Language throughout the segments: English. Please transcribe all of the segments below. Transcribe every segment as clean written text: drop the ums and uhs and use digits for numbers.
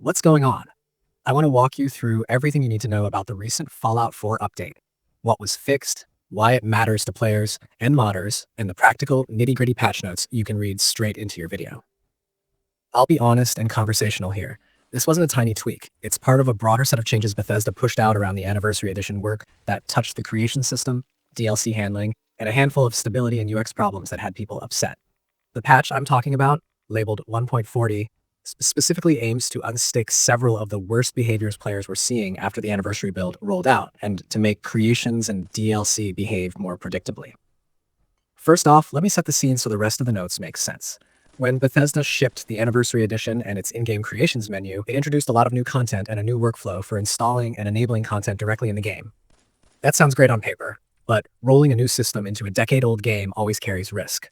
What's going on? I want to walk you through everything you need to know about the recent Fallout 4 update, what was fixed, why it matters to players and modders, and the practical, nitty-gritty patch notes you can read straight into your video. I'll be honest and conversational here. This wasn't a tiny tweak. It's part of a broader set of changes Bethesda pushed out around the Anniversary Edition work that touched the creation system, DLC handling, and a handful of stability and UX problems that had people upset. The patch I'm talking about, labeled 1.40, specifically aims to unstick several of the worst behaviors players were seeing after the Anniversary build rolled out, and to make creations and DLC behave more predictably. First off, let me set the scene so the rest of the notes make sense. When Bethesda shipped the Anniversary Edition and its in-game creations menu, it introduced a lot of new content and a new workflow for installing and enabling content directly in the game. That sounds great on paper, but rolling a new system into a decade-old game always carries risk.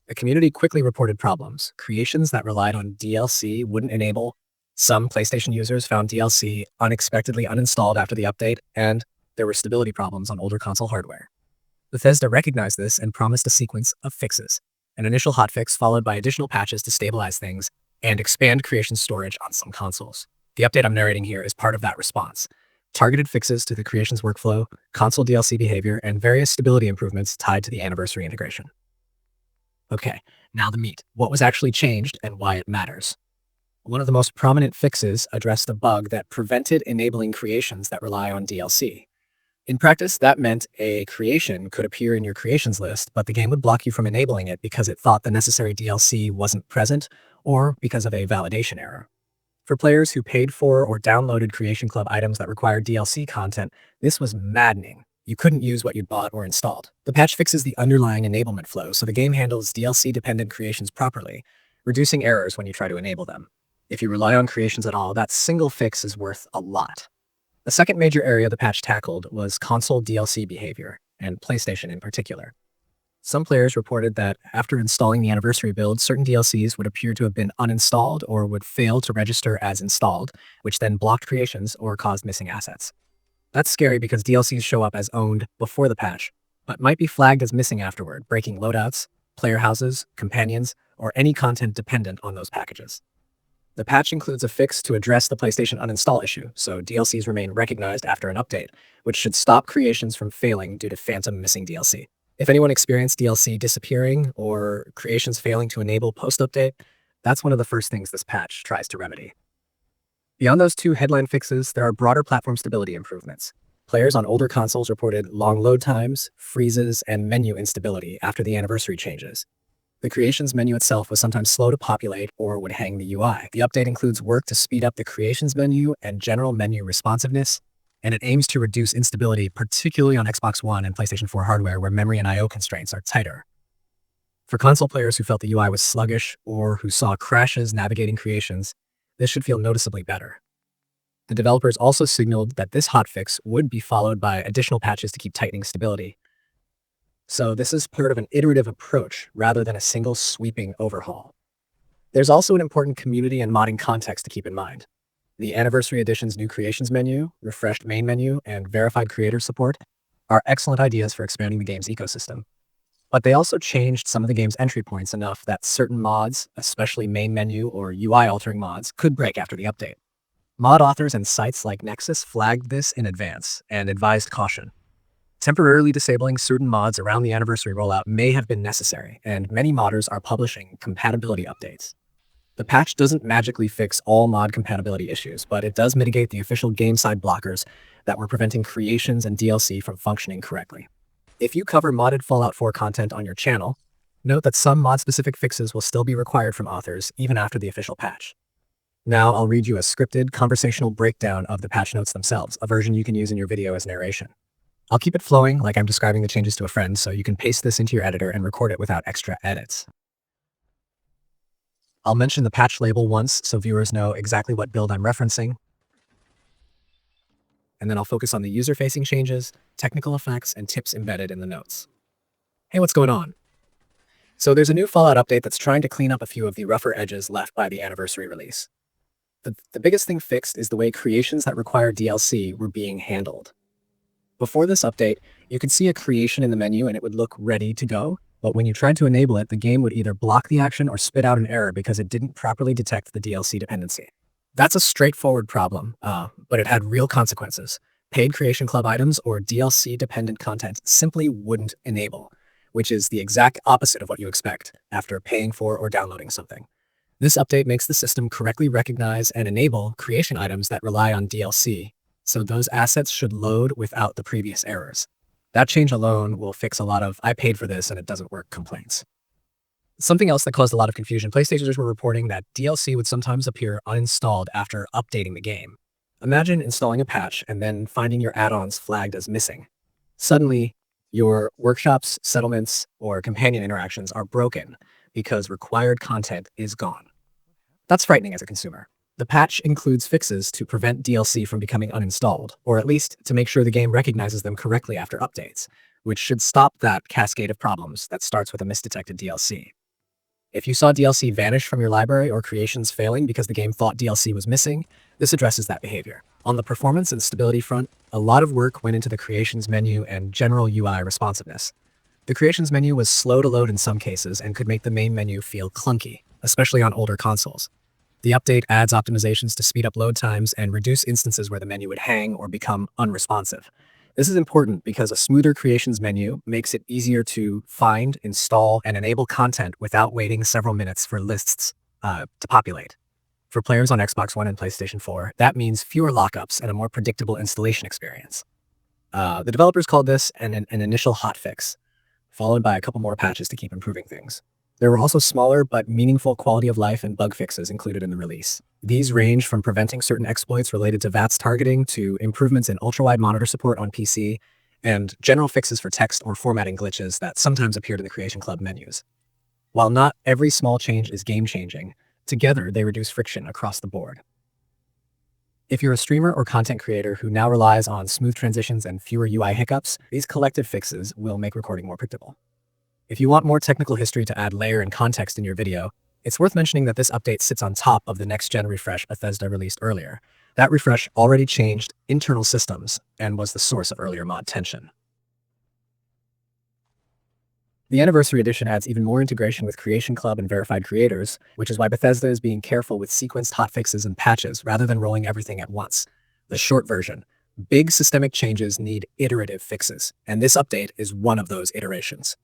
The community quickly reported problems. Creations that relied on DLC wouldn't enable. Some PlayStation users found DLC unexpectedly uninstalled after the update, and there were stability problems on older console hardware. Bethesda recognized this and promised a sequence of fixes. An initial hotfix followed by additional patches to stabilize things and expand creation storage on some consoles. The update I'm narrating here is part of that response. Targeted fixes to the creations workflow, console DLC behavior, and various stability improvements tied to the Anniversary integration. Okay, now the meat. What was actually changed and why it matters. One of the most prominent fixes addressed a bug that prevented enabling creations that rely on DLC. In practice, that meant a creation could appear in your creations list, but the game would block you from enabling it because it thought the necessary DLC wasn't present or because of a validation error. For players who paid for or downloaded Creation Club items that required DLC content, this was maddening. You couldn't use what you'd bought or installed. The patch fixes the underlying enablement flow, so the game handles DLC-dependent creations properly, reducing errors when you try to enable them. If you rely on creations at all, that single fix is worth a lot. The second major area the patch tackled was console DLC behavior, and PlayStation in particular. Some players reported that after installing the Anniversary build, certain DLCs would appear to have been uninstalled or would fail to register as installed, which then blocked creations or caused missing assets. That's scary because DLCs show up as owned before the patch, but might be flagged as missing afterward, breaking loadouts, player houses, companions, or any content dependent on those packages. The patch includes a fix to address the PlayStation uninstall issue, so DLCs remain recognized after an update, which should stop creations from failing due to phantom missing DLC. If anyone experienced DLC disappearing or creations failing to enable post-update, that's one of the first things this patch tries to remedy. Beyond those two headline fixes, there are broader platform stability improvements. Players on older consoles reported long load times, freezes, and menu instability after the Anniversary changes. The creations menu itself was sometimes slow to populate or would hang the UI. The update includes work to speed up the creations menu and general menu responsiveness, and it aims to reduce instability, particularly on Xbox One and PlayStation 4 hardware where memory and I/O constraints are tighter. For console players who felt the UI was sluggish or who saw crashes navigating creations, this should feel noticeably better. The developers also signaled that this hotfix would be followed by additional patches to keep tightening stability. So this is part of an iterative approach rather than a single sweeping overhaul. There's also an important community and modding context to keep in mind. The Anniversary Edition's new creations menu, refreshed main menu, and verified creator support are excellent ideas for expanding the game's ecosystem. But they also changed some of the game's entry points enough that certain mods, especially main menu or UI-altering mods, could break after the update. Mod authors and sites like Nexus flagged this in advance and advised caution. Temporarily disabling certain mods around the Anniversary rollout may have been necessary, and many modders are publishing compatibility updates. The patch doesn't magically fix all mod compatibility issues, but it does mitigate the official game-side blockers that were preventing creations and DLC from functioning correctly. If you cover modded Fallout 4 content on your channel, note that some mod-specific fixes will still be required from authors even after the official patch. Now I'll read you a scripted, conversational breakdown of the patch notes themselves, a version you can use in your video as narration. I'll keep it flowing like I'm describing the changes to a friend, so you can paste this into your editor and record it without extra edits. I'll mention the patch label once so viewers know exactly what build I'm referencing. And then I'll focus on the user-facing changes, technical effects, and tips embedded in the notes. Hey, what's going on? So there's a new Fallout update that's trying to clean up a few of the rougher edges left by the Anniversary release. The biggest thing fixed is the way creations that require DLC were being handled. Before this update, you could see a creation in the menu and it would look ready to go, but when you tried to enable it, the game would either block the action or spit out an error because it didn't properly detect the DLC dependency. That's a straightforward problem, but it had real consequences. Paid Creation Club items or DLC-dependent content simply wouldn't enable, which is the exact opposite of what you expect after paying for or downloading something. This update makes the system correctly recognize and enable creation items that rely on DLC, so those assets should load without the previous errors. That change alone will fix a lot of "I paid for this and it doesn't work" complaints. Something else that caused a lot of confusion, PlayStationers were reporting that DLC would sometimes appear uninstalled after updating the game. Imagine installing a patch and then finding your add-ons flagged as missing. Suddenly, your workshops, settlements, or companion interactions are broken because required content is gone. That's frightening as a consumer. The patch includes fixes to prevent DLC from becoming uninstalled, or at least to make sure the game recognizes them correctly after updates, which should stop that cascade of problems that starts with a misdetected DLC. If you saw DLC vanish from your library or creations failing because the game thought DLC was missing, this addresses that behavior. On the performance and stability front, a lot of work went into the creations menu and general UI responsiveness. The creations menu was slow to load in some cases and could make the main menu feel clunky, especially on older consoles. The update adds optimizations to speed up load times and reduce instances where the menu would hang or become unresponsive. This is important because a smoother creations menu makes it easier to find, install, and enable content without waiting several minutes for lists to populate. For players on Xbox One and PlayStation 4, that means fewer lockups and a more predictable installation experience. The developers called this an initial hotfix, followed by a couple more patches to keep improving things. There were also smaller but meaningful quality of life and bug fixes included in the release. These range from preventing certain exploits related to VATS targeting to improvements in ultra-wide monitor support on PC, and general fixes for text or formatting glitches that sometimes appeared in the Creation Club menus. While not every small change is game-changing, together they reduce friction across the board. If you're a streamer or content creator who now relies on smooth transitions and fewer UI hiccups, these collective fixes will make recording more predictable. If you want more technical history to add layer and context in your video, it's worth mentioning that this update sits on top of the next-gen refresh Bethesda released earlier. That refresh already changed internal systems and was the source of earlier mod tension. The Anniversary Edition adds even more integration with Creation Club and verified creators, which is why Bethesda is being careful with sequenced hotfixes and patches rather than rolling everything at once. The short version: big systemic changes need iterative fixes, and this update is one of those iterations.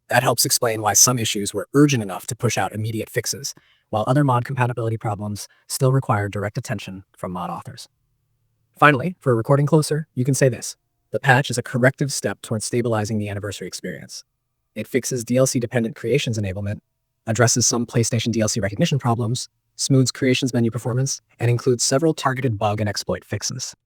That helps explain why some issues were urgent enough to push out immediate fixes, while other mod compatibility problems still require direct attention from mod authors. Finally, for recording closer, you can say this: the patch is a corrective step towards stabilizing the Anniversary experience. It fixes DLC-dependent creations enablement, addresses some PlayStation DLC recognition problems, smooths creations menu performance, and includes several targeted bug and exploit fixes.